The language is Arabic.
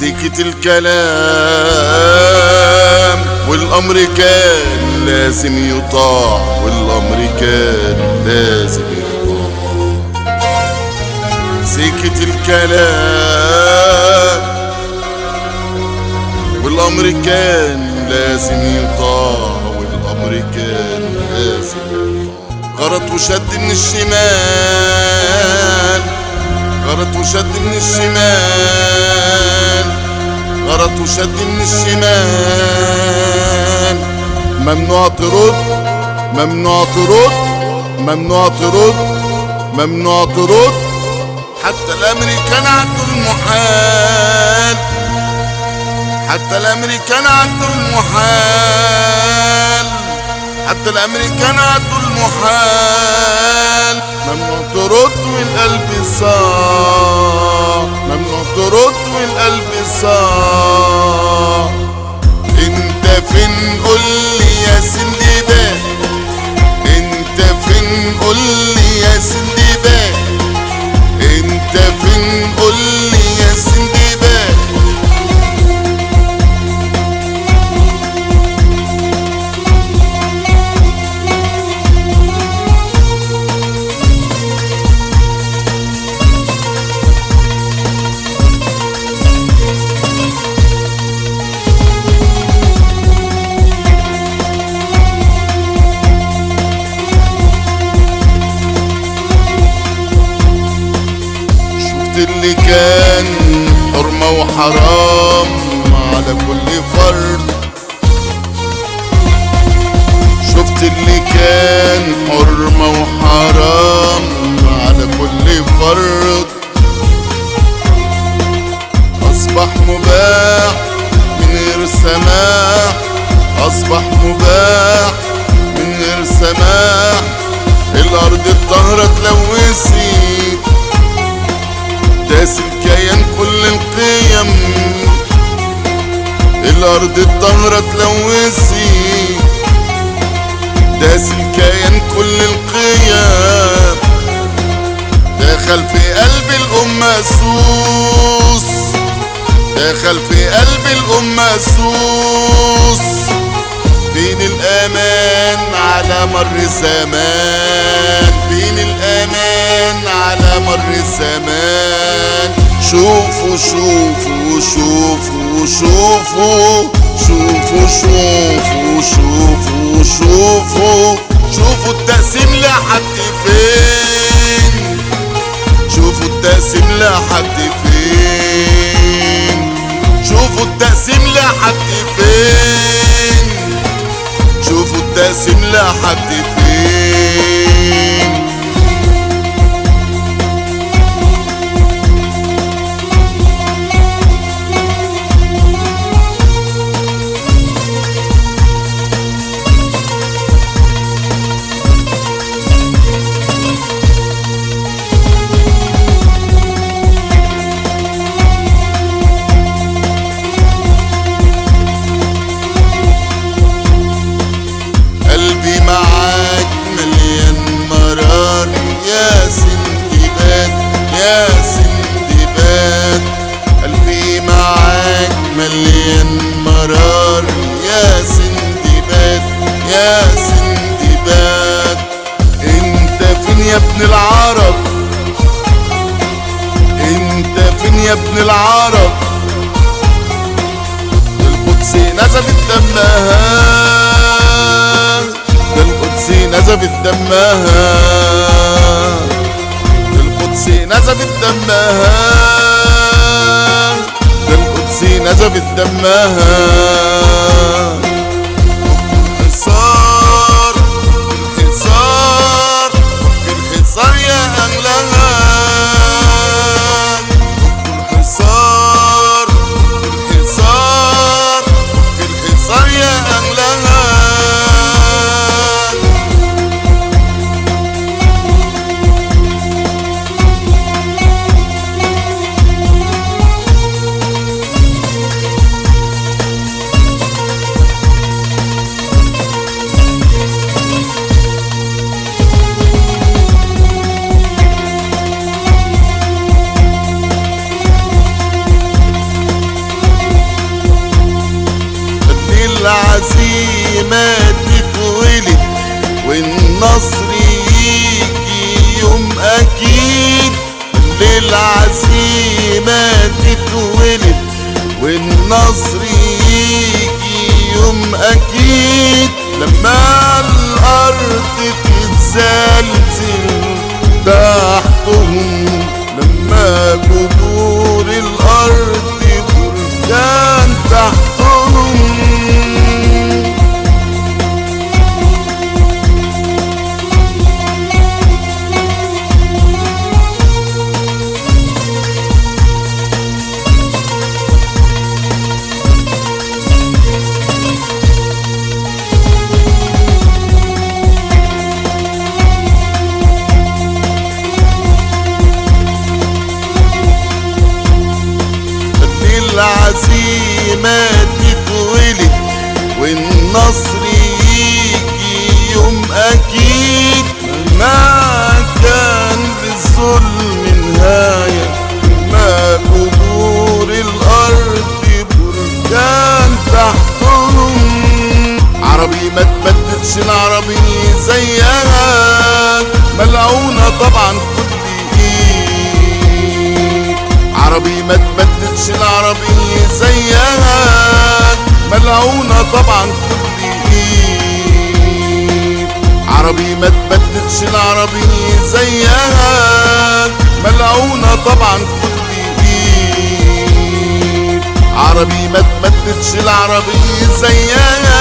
سكت الكلام والأمر كان لازم يطاع، والأمر كان لازم يطاع. سكت الكلام والأمر كان لازم يطاع، والأمر كان لازم يطاع. غرط وشد من الشمال، غرط وشد من الشمال، غرط وشد من الشمال. ممنوع ترد، ممنوع ترد، ممنوع ترد، ممنوع ترد. حتى الأمريكان عدوا المحال، حتى الأمريكان عدوا المحال، حتى الأمريكان عدوا المحال. ممنوع ترد والقلب صاع، ممنوع ترد والقلب صاع. انت فين قولي يا سندباد، انت فين قولي يا سندباد، انت فين قولي يا سندباد. اللي كان حرمة وحرام على كل فرد، شفت اللي كان حرمة وحرام على كل فرد. أصبح مباح من غير سماح، أصبح مباح من غير سماح. الأرض الطاهرة اتلوثت، داس الكيان كل القيم. الأرض الطاهرة اتلوثت، داس الكيان كل القيم. دخل في قلب الأمة سوس، دخل في قلب الأمة سوس. فين الأمان على مر الزمان، فين الأمان على مر الزمان. شوفوا شوفوا شوفوا شوفوا شوفوا شوفوا شوفوا شوفوا شوفوا التقسيم لحد فين، شوفوا التقسيم لحد فين، شوفوا التقسيم لحد فين، شوفوا التقسيم لحد فين. قلبي معاك مليان مرار يا سندباد، يا سندباد. قلبي معاك مليان مرار يا سندباد، يا سندباد. انت فين يا ابن العرب، انت فين يا ابن العرب. القدس نزفت دمها، القدس نزفت دمها، القدس نزفت دمها، القدس نزفت دمها. الحصار الحصار الحصار يا أهلها، الحصار الحصار الحصار يا أهلها. والنصر يجي يوم أكيد، اللي العزيمة تتولد والنصر يجي يوم أكيد، لما الأرض تتزلزل تحتهم، لما جذور الأرض بركان تحتهم. العزيمة تتولد والنصر يجي يوم أكيد، ما كان للظلم نهاية، ما جذور الأرض بركان تحتهم. عربي ما تبدلش العربي زيها، ملعونة طبعا كل ايد. عربي ما تبدلش العربي زيها، ملعونة طبعا كل ايد. عربي ما تبدلش العربي زيها، ملعونة طبعا كل ايد. عربي ما تبدلش العربي زيها،